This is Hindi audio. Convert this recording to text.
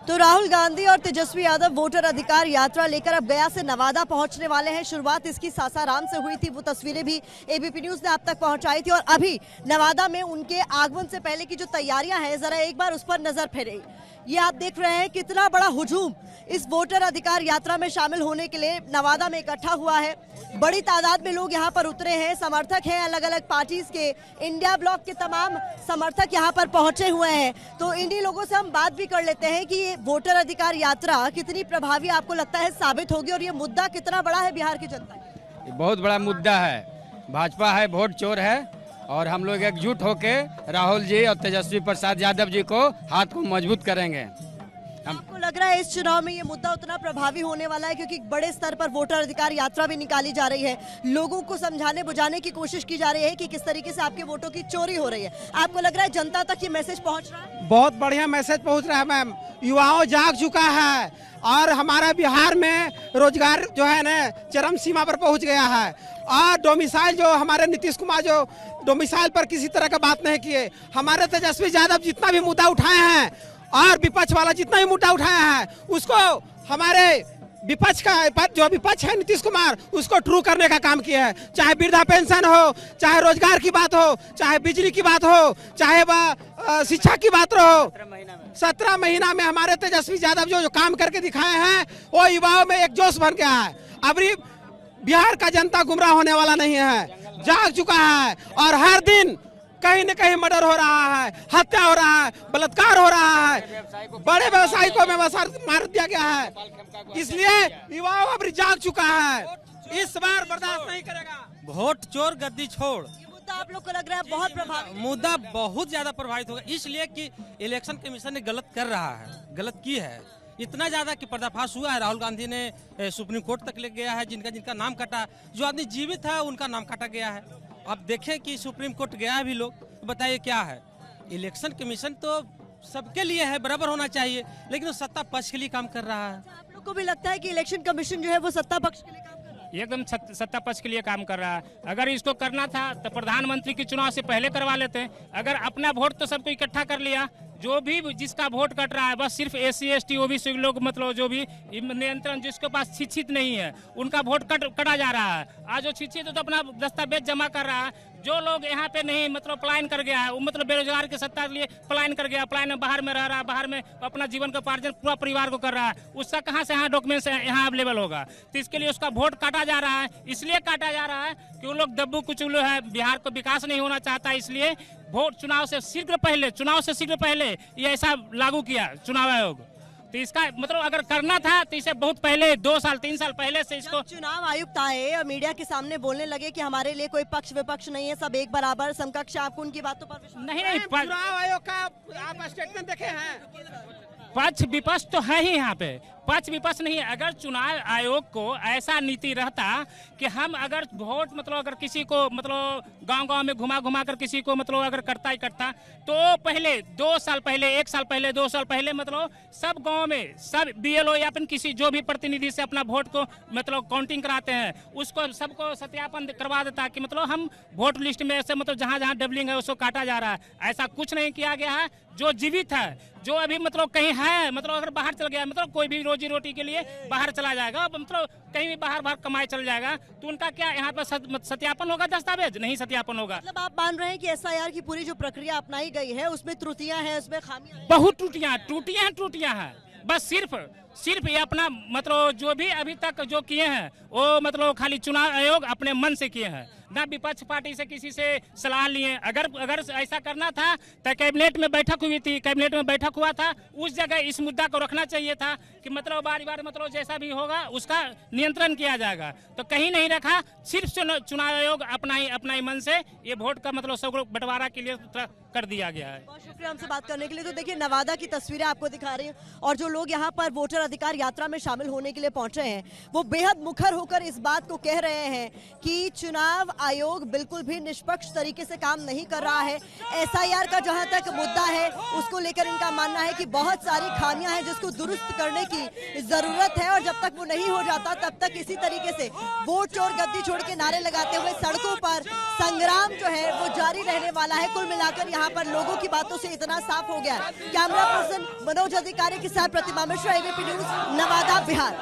तो राहुल गांधी और तेजस्वी यादव वोटर अधिकार यात्रा लेकर अब गया से नवादा पहुंचने वाले हैं। शुरुआत इसकी सासाराम से हुई थी, वो तस्वीरें भी एबीपी न्यूज ने आप तक पहुंचाई थी। और अभी नवादा में उनके आगमन से पहले की जो तैयारियां हैं, जरा एक बार उस पर नजर फेरें। ये आप देख रहे हैं कितना बड़ा हुजूम इस वोटर अधिकार यात्रा में शामिल होने के लिए नवादा में इकट्ठा हुआ है। बड़ी तादाद में लोग यहाँ पर उतरे हैं, समर्थक हैं अलग अलग पार्टीज के। इंडिया ब्लॉक के तमाम समर्थक यहाँ पर पहुंचे हुए हैं। तो इन्हीं लोगों से हम बात भी कर लेते हैं कि ये वोटर अधिकार यात्रा कितनी प्रभावी आपको लगता है साबित होगी, और ये मुद्दा कितना बड़ा है बिहार की जनता के? बहुत बड़ा मुद्दा है। भाजपा है, वोट चोर है, और हम लोग एकजुट होकर राहुल जी और तेजस्वी प्रसाद यादव जी को हाथ को मजबूत करेंगे। आपको लग रहा है इस चुनाव में ये मुद्दा उतना प्रभावी होने वाला है, क्योंकि बड़े स्तर पर वोटर अधिकार यात्रा भी निकाली जा रही है, लोगों को समझाने बुझाने की कोशिश की जा रही है कि किस तरीके से आपके वोटों की चोरी हो रही है। आपको लग रहा है जनता तक ये मैसेज पहुंच रहा है? बहुत बढ़िया मैसेज पहुंच रहा है मैम। युवाओं जाग चुका है और हमारा बिहार में रोजगार जो है ना चरम सीमा पर पहुंच गया है। और डोमिसाइल जो हमारे नीतीश कुमार जो डोमिसाइल पर किसी तरह का बात नहीं किए। हमारे तेजस्वी यादव जितना भी मुद्दा उठाए हैं और विपक्ष वाला जितना भी मुद्दा उठाया है, उसको हमारे विपक्ष का जो विपक्ष है नीतीश कुमार, उसको ट्रू करने का काम किया है। चाहे वृद्धा पेंशन हो, चाहे रोजगार की बात हो, चाहे बिजली की बात हो, चाहे शिक्षा की बात हो। 17 महीना में हमारे तेजस्वी यादव जो काम करके दिखाए हैं, वो युवाओं में एक जोश बन गया है। अभी बिहार का जनता गुमराह होने वाला नहीं है, जाग चुका है। और हर दिन कहीं न कहीं मर्डर हो रहा है, हत्या हो रहा है, बलात्कार हो रहा है, बड़े व्यवसायिकों में मार दिया गया है। इसलिए युवाओं अब जाग चुका है, इस बार बर्दाश्त नहीं करेगा। वोट चोर गद्दी छोड़, ये मुद्दा आप लोग को लग रहा है बहुत प्रभावी? मुद्दा बहुत ज्यादा प्रभावित होगा, इसलिए कि इलेक्शन कमीशन ने गलत कर रहा है, गलत की है इतना ज्यादा कि पर्दाफाश हुआ है। राहुल गांधी ने सुप्रीम कोर्ट तक ले गया है, जिनका नाम काटा, जो आदमी जीवित है उनका नाम काटा गया है। अब देखें कि सुप्रीम कोर्ट गया है भी लोग, तो बताइए क्या है। इलेक्शन कमीशन तो सबके लिए है, बराबर होना चाहिए, लेकिन वो सत्ता पक्ष के लिए काम कर रहा है। आप लोग को भी लगता है कि इलेक्शन कमीशन जो है वो सत्ता पक्ष के लिए काम कर रहा है? एकदम सत्ता पक्ष के लिए काम कर रहा है। अगर इसको करना था तो प्रधानमंत्री के चुनाव से पहले करवा लेते। अगर अपना वोट तो सबको इकट्ठा कर लिया, जो भी जिसका वोट कट रहा है, बस सिर्फ SC ST OBC लोग, मतलब जो भी नियंत्रण जिसके पास शिक्षित नहीं है उनका वोट कटा जा रहा है। आज जो शिक्षित है तो अपना दस्तावेज जमा कर रहा है। जो लोग यहाँ पे नहीं, मतलब पलायन कर गया है, वो मतलब बेरोजगार के सत्ता के लिए पलायन कर गया, पलायन में बाहर में रह रहा है, बाहर में अपना जीवन का उपार्जन पूरा परिवार को कर रहा है, उसका कहाँ से यहाँ डॉक्यूमेंट्स यहाँ अवेलेबल होगा? तो इसके लिए उसका वोट काटा जा रहा है। इसलिए काटा जा रहा है कि वो लोग दब्बू कुचुल्लू है, बिहार को विकास नहीं होना चाहता, इसलिए वोट चुनाव से शीघ्र पहले ये ऐसा लागू किया चुनाव आयोग। तो इसका मतलब अगर करना था तो इसे बहुत पहले 2 साल 3 साल पहले से इसको। चुनाव आयुक्त आए और मीडिया के सामने बोलने लगे कि हमारे लिए कोई पक्ष विपक्ष नहीं है, सब एक बराबर समकक्ष, आपको उनकी बातों पर विश्वास नहीं चुनाव आयोग का आप स्टेटमेंट देखे हैं? पक्ष विपक्ष तो है ही यहाँ पे, पक्ष विपक्ष नहीं है। अगर चुनाव आयोग को ऐसा नीति रहता कि हम अगर वोट मतलब अगर किसी को मतलब गांव में घुमा कर किसी को मतलब अगर करता इकट्ठा, तो पहले 2 साल पहले, 1 साल पहले, 2 साल पहले मतलब सब गांव में सब BLO या फिर किसी जो भी प्रतिनिधि से अपना वोट को मतलब काउंटिंग कराते हैं, उसको सबको सत्यापन करवा देता कि मतलब हम वोट लिस्ट में ऐसे मतलब जहाँ डबलिंग है उसको काटा जा रहा है। ऐसा कुछ नहीं किया गया है। जो जीवित है, जो अभी मतलब कहीं है, मतलब अगर बाहर चल गया, मतलब कोई भी रोजी रोटी के लिए बाहर चला जाएगा, मतलब कहीं भी बाहर कमाए चल जाएगा, तो उनका क्या यहाँ पर सत्यापन होगा? दस्तावेज नहीं सत्यापन होगा। मतलब आप मान रहे हैं कि SIR की पूरी जो प्रक्रिया अपनाई गई है उसमें त्रुटियां हैं, उसमें खामियां हैं? बहुत टूटियां हैं। बस सिर्फ ये अपना मतलब जो भी अभी तक जो किए हैं वो मतलब खाली चुनाव आयोग अपने मन से किए हैं, ना विपक्ष पार्टी से किसी से सलाह लिए। अगर ऐसा करना था तो कैबिनेट में बैठक हुई थी, कैबिनेट में बैठक हुआ था, उस जगह इस मुद्दा को रखना चाहिए था कि मतलब बार मतलब जैसा भी होगा उसका नियंत्रण किया जाएगा। तो कहीं नहीं रखा, सिर्फ चुनाव आयोग अपना ही मन से ये वोट का मतलब सब बंटवारा के लिए कर दिया गया है। बहुत शुक्रिया हमसे बात करने के लिए। तो देखिए नवादा की तस्वीरें आपको दिखा रही हैं, और जो लोग यहाँ पर वोटर अधिकार यात्रा में शामिल होने के लिए पहुंचे हैं वो बेहद मुखर होकर इस बात को कह रहे हैं कि चुनाव आयोग बिल्कुल भी निष्पक्ष तरीके से काम नहीं कर रहा है। SIR का जहां तक मुद्दा है उसको लेकर इनका मानना है कि बहुत सारी खामियां हैं जिसको दुरुस्त करने की जरूरत है और जब तक वो नहीं हो जाता तब तक इसी तरीके से वोट चोर गद्दी छोड़ के नारे लगाते हुए सड़कों पर संग्राम जो है वो जारी रहने वाला है। कुल मिलाकर यहाँ पर लोगों की बातों से इतना साफ हो गया। कैमरा पर्सन मनोज अधिकारी के साथ प्रतिमा मिश्रा, ABP न्यूज, नवादा, बिहार।